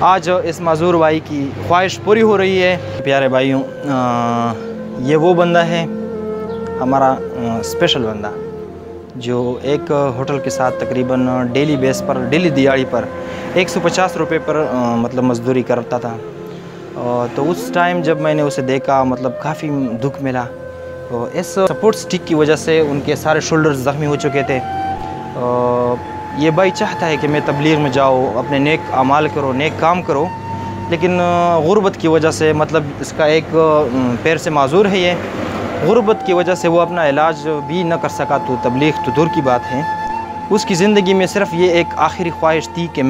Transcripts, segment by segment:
آج اس معذور بھائی کی خواہش پوری ہو رہی ہے۔ پیارے بھائیوں، یہ وہ بندہ ہے ہمارا اسپیشل بندہ جو ایک ہوٹل کے ساتھ تقریباً ڈیلی بیس پر، ڈیلی دیہاڑی پر 150 روپے پر مطلب مزدوری کرتا تھا۔ تو اس ٹائم جب میں نے اسے دیکھا مطلب کافی دکھ ملا۔ اس سپورٹ سٹک کی وجہ سے ان کے سارے شولڈرز زخمی ہو چکے تھے۔ یہ بھائی چاہتا ہے کہ میں تبلیغ میں جاؤ، اپنے نیک اعمال کرو، نیک کام کرو، لیکن غربت کی وجہ سے مطلب اس کا ایک پیر سے معذور ہے یہ، غربت کی وجہ سے وہ اپنا علاج بھی نہ کر سکا، تو تبلیغ تو دور کی بات ہے۔ اس کی زندگی میں صرف یہ ایک آخری خواہش تھی کہ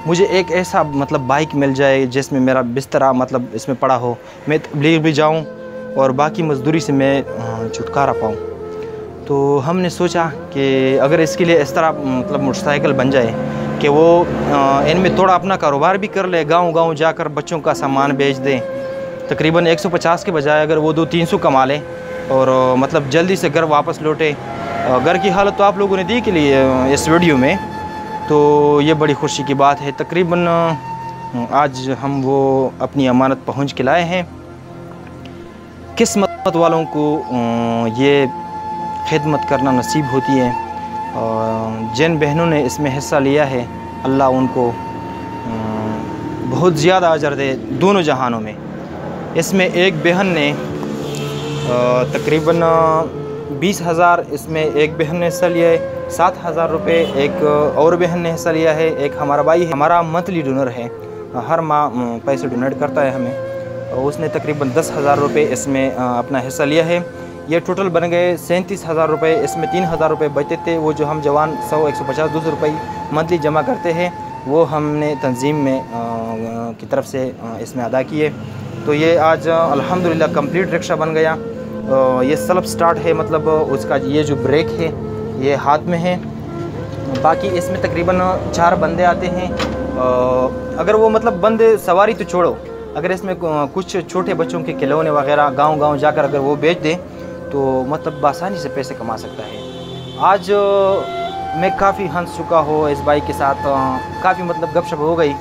مجھے ایک ایسا مطلب بائک مل جائے جس میں میرا بستر مطلب اس میں پڑا ہو، میں تبلیغ بھی جاؤں اور باقی مزدوری سے میں چھٹکارا پاؤں۔ تو ہم نے سوچا کہ اگر اس کے لیے اس طرح مطلب موٹر سائیکل بن جائے کہ وہ ان میں تھوڑا اپنا کاروبار بھی کر لے، گاؤں گاؤں جا کر بچوں کا سامان بیچ دیں، تقریباً 150 کے بجائے اگر وہ 200-300 کما لے اور مطلب جلدی سے گھر واپس لوٹے۔ گھر کی حالت تو آپ لوگوں نے دی کے لیے اس ویڈیو میں، تو یہ بڑی خوشی کی بات ہے۔ تقریباً آج ہم وہ اپنی امانت پہنچ کے لائے ہیں۔ قسمت والوں کو یہ خدمت کرنا نصیب ہوتی ہے، جن بہنوں نے اس میں حصہ لیا ہے اللہ ان کو بہت زیادہ اجر دے دونوں جہانوں میں۔ اس میں ایک بہن نے تقریباً 20,000 اس میں ایک بہن نے حصہ لیا ہے، 7,000 روپے ایک اور بہن نے حصہ لیا ہے، ایک ہمارا بھائی ہے، ہمارا منتھلی ڈونر ہے، ہر ماہ پیسے ڈونیٹ کرتا ہے ہمیں، اس نے تقریباً 10,000 روپے اس میں اپنا حصہ لیا ہے۔ یہ ٹوٹل بن گئے 37,000 روپے۔ اس میں 3,000 روپے بچتے تھے، وہ جو ہم جوان 100، 150، 200 روپے منتھلی جمع کرتے ہیں، وہ ہم نے تنظیم میں کی طرف سے اس میں ادا کیے۔ تو یہ آج الحمدللہ کمپلیٹ رکشہ بن گیا۔ یہ سیلف سٹارٹ ہے، مطلب اس کا یہ جو بریک ہے یہ ہاتھ میں ہے۔ باقی اس میں تقریباً 4 بندے آتے ہیں۔ اگر وہ مطلب بندے سواری تو چھوڑو، اگر اس میں کچھ چھوٹے بچوں کے کھلونے وغیرہ گاؤں گاؤں جا کر اگر وہ بیچ دیں تو مطلب بآسانی سے پیسے کما سکتا ہے۔ آج میں کافی ہنس چکا ہوں اس بھائی کے ساتھ، کافی مطلب گپ شپ ہو گئی،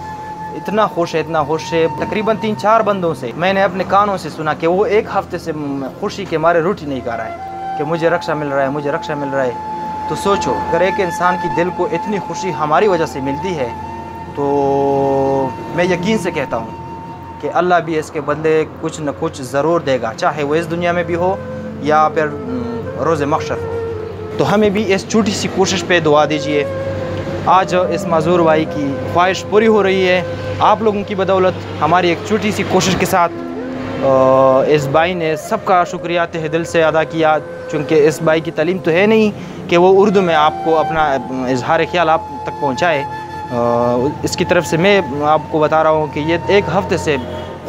اتنا خوش ہے۔ تقریباً 3-4 بندوں سے میں نے اپنے کانوں سے سنا کہ وہ ایک ہفتے سے خوشی کے مارے روٹی نہیں کھا رہا ہے کہ مجھے رکشہ مل رہا ہے، مجھے رکشہ مل رہا ہے۔ تو سوچو اگر ایک انسان کی دل کو اتنی خوشی ہماری وجہ سے ملتی ہے تو میں یقین سے کہتا ہوں کہ اللہ بھی اس کے بدلے کچھ نہ کچھ ضرور دے گا، چاہے وہ اس دنیا میں بھی ہو یا پھر روز محشر ہو۔ تو ہمیں بھی اس چھوٹی سی کوشش پہ دعا دیجئے۔ آج اس معذور بھائی کی خواہش پوری ہو رہی ہے آپ لوگوں کی بدولت، ہماری ایک چھوٹی سی کوشش کے ساتھ۔ اس بھائی نے سب کا شکریہ تہ دل سے ادا کیا، چونکہ اس بھائی کی تعلیم تو ہے نہیں کہ وہ اردو میں آپ کو اپنا اظہار خیال آپ تک پہنچائے۔ اس کی طرف سے میں آپ کو بتا رہا ہوں کہ یہ ایک ہفتے سے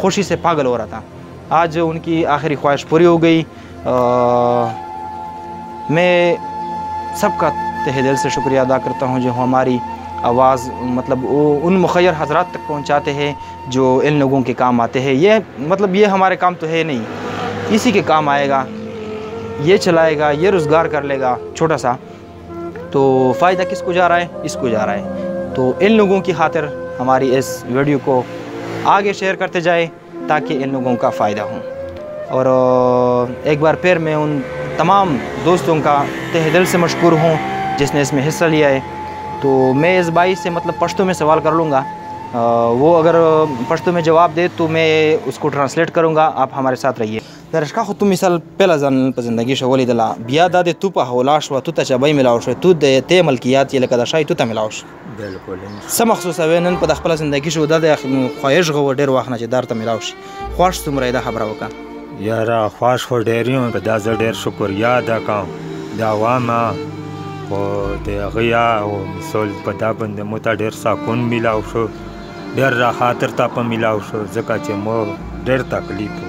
خوشی سے پاگل ہو رہا تھا، آج ان کی آخری خواہش پوری ہو گئی۔ میں سب کا تہ دل سے شکریہ ادا کرتا ہوں جو ہماری آواز مطلب ان مخیر حضرات تک پہنچاتے ہیں جو ان لوگوں کے کام آتے ہیں۔ یہ مطلب یہ ہمارے کام تو ہے نہیں، اسی کے کام آئے گا، یہ چلائے گا، یہ روزگار کر لے گا چھوٹا سا، تو فائدہ کس کو جا رہا ہے؟ اس کو جا رہا ہے۔ تو ان لوگوں کی خاطر ہماری اس ویڈیو کو آگے شیئر کرتے جائے تاکہ ان لوگوں کا فائدہ ہو۔ اور ایک بار پھر میں ان تمام دوستوں کا تہ دل سے مشکور ہوں جس نے اس میں حصہ لیا ہے۔ تو میں اس بھائی سے مطلب پشتو میں سوال کر لوں گا، وہ اگر پشتو میں جواب دے تو میں اس کو ٹرانسلیٹ کروں گا، آپ ہمارے ساتھ رہیے۔ درشکا خو تو مثال پہلا ځان په زندگی شو ولیدله، بیا دا د تو په حواله شوه، تو ته چبۍ میلاو شوې، تو د تی ملکیات یې لکه د شای تو ته میلاو شو. بالکل څه محسوسوې نن په د خپله زندګي شو دا د ښایست غوه ډېر وخت نه چې در ته میلاو شي، خوښ څومره یې دا خبره وکړه؟ یاره خوښ خو ډېر یم، که دا زه ډېر شکریا ادا کوم د عوامه، خو د هغه یا مثال په دا باندې مو ته ډېر سکون میلاو شو، ډېر راحت درته په میلاو شو، ځکه چې مو ډېر تکلیف و،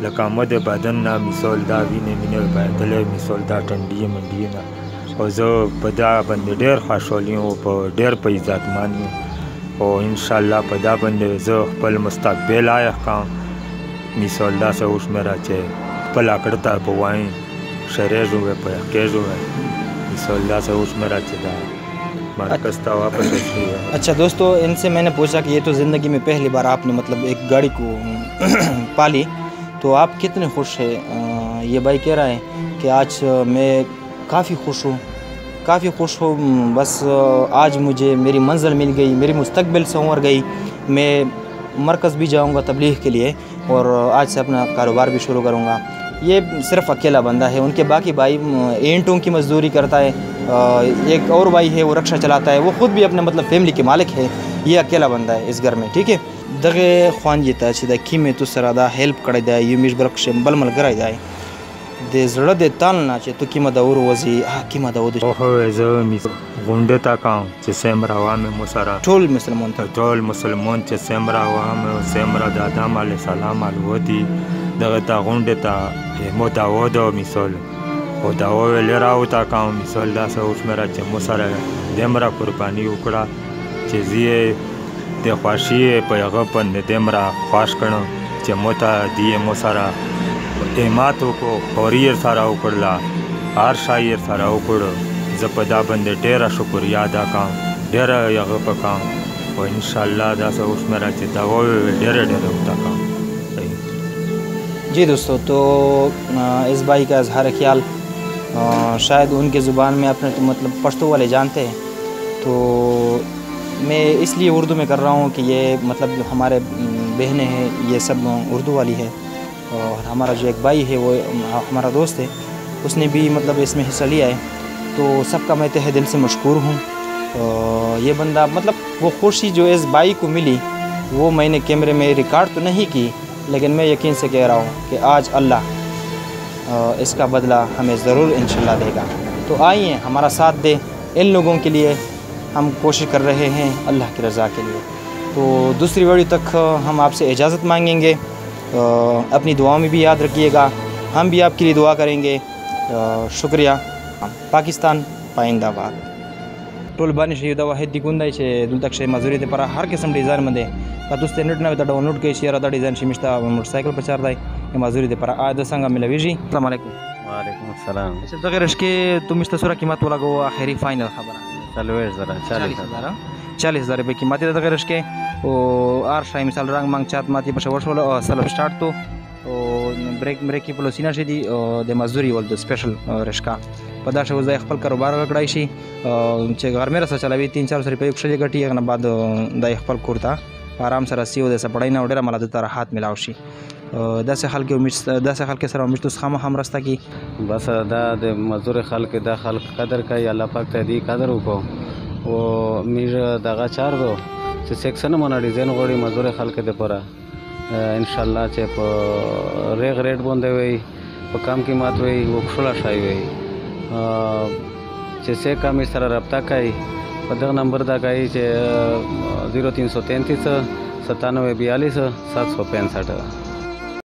لکه مو د بدن نه مثال دا وینې بهېدلی، مثال دا ټنډي منډي نه، خو زه په دا باندې ډېر خوشحال یم او په ډېر په عزتمند یم، او انشاءالله په دا باندې زه خپل مستقبل عایق کوم، مثال داسې وشمېره چې خپله کړه ته په وایي شریږ وی په یقیږ وی، مثال داسې وشمېره چې دا مرکز تا واپس ایسی ہے. اچھا دوستو، ان سے میں نے پوچھا کہ یہ تو زندگی میں پہلی بار آپ نے مطلب ایک گاڑی کو پالی، تو آپ کتنے خوش ہیں؟ یہ بھائی کہہ رہا ہے کہ آج میں کافی خوش ہوں، بس آج مجھے میری منزل مل گئی، میری مستقبل سنور گئی، میں مرکز بھی جاؤں گا تبلیغ کے لیے اور آج سے اپنا کاروبار بھی شروع کروں گا. یہ صرف اکیلا بندہ ہے، ان کے باقی بھائی اینٹوں کی مزدوری کرتا ہے، ایک اور بھائی ہے وہ رکشہ چلاتا ہے، وہ خود بھی اپنے مطلب فیملی کے مالک ہے. یہ اکیلا بندہ ہے اس گھر میں، ٹھیک ہے. دغه خوانجې ته چې د کیمې تو سره دا هیلپ کړی دی، یو میش برک شه بل ملګری دی د زړه د تال نه چې تو کیمه د اور وځي کیمه د ود اوه زه می غونډه تا کوم چې سمرا وامه مو سره ټول مسلمان ته ټول مسلمان چې سمرا وامه سمرا د آدم علی السلام الودی دغه تا غونډه تا مو دا ودو مثال او دا ویل راو تا کوم مثال دا سه اوس مرا چې مو سره دمرا قربانی وکړه چې زیه د خواشي په هغه باندې دمرا خواش کړو چې موته دی مو سره ایماتو کو خوریر سره وکړلا هر شاعر سره وکړو زه په دا باندې ډېره شکریا ادا کوم، ډېره هغه پکام او ان شاء الله دا څه اوس میرا چې دا وویل ډېره وتا کوم. جی دوستو، تو اس بھائی کا اظہار خیال شاید ان کے زبان میں اپنے تو مطلب پشتو والے جانتے ہیں، تو میں اس لیے اردو میں کر رہا ہوں کہ یہ مطلب جو ہمارے بہنیں ہیں یہ سب اردو والی ہے، اور ہمارا جو ایک بھائی ہے وہ ہمارا دوست ہے، اس نے بھی مطلب اس میں حصہ لیا ہے، تو سب کا میں تہ دل سے مشکور ہوں. یہ بندہ مطلب وہ خوشی جو اس بھائی کو ملی وہ میں نے کیمرے میں ریکارڈ تو نہیں کی، لیکن میں یقین سے کہہ رہا ہوں کہ آج اللہ اس کا بدلہ ہمیں ضرور انشاءاللہ دے گا. تو آئیے ہمارا ساتھ دیں ان لوگوں کے لیے، ہم کوشش کر رہے ہیں اللہ کی رضا کے لیے. تو دوسری ویڈیو تک ہم آپ سے اجازت مانگیں گے، اپنی دعاؤں میں بھی یاد رکھیے گا، ہم بھی آپ کے لیے دعا کریں گے. شکریہ. پاکستان پائندہ باد. ټول باندې شي دا واحد دی ګوندای چې دلته کې مزوري د پر هر قسم ډیزاین باندې کا دوست نت نه ډاونلوډ کړئ شي را دا ډیزاین شي مشته موټر سایکل په چار دی مزوري د پر ا د څنګه ملويږي. السلام علیکم. وعلیکم السلام. اچھا دغه رشکې تو مشته سره قیمت ولګو اخري فائنل خبره 40,000 روپے قیمت ہے دغه رشکې او ار شای مثال رنگ مانګ چات ماتی په شور شول سلف سٹارټ تو او بریک کی پلوسینا شي دي د مزدوري ول د سپیشل رشکا په دا شو ځای خپل کاروبار وکړای شي چې غرمه را چلوي 3-4 روپے یو شي غټي غنه بعد د خپل کورتا آرام سره سیو د سپړای نه وړه مل د تر هات ملاو شي داسې خلک داسې خلک سره مشتو خامه هم راسته کی بس دا د مزدور خلک د خلک قدر کوي، الله پاک ته دی قدر وکړو او میر دغه چار دو چې سیکشن مونږ ډیزاین غوړي مزدور خلک د پره ان شاء الله چې په ریغ ریټ باندې وي په کم قیمت وي وکړه شای وي چې څه کم سره رابطه کوي په دغه نمبر دا کوي چې 0333 9742 765.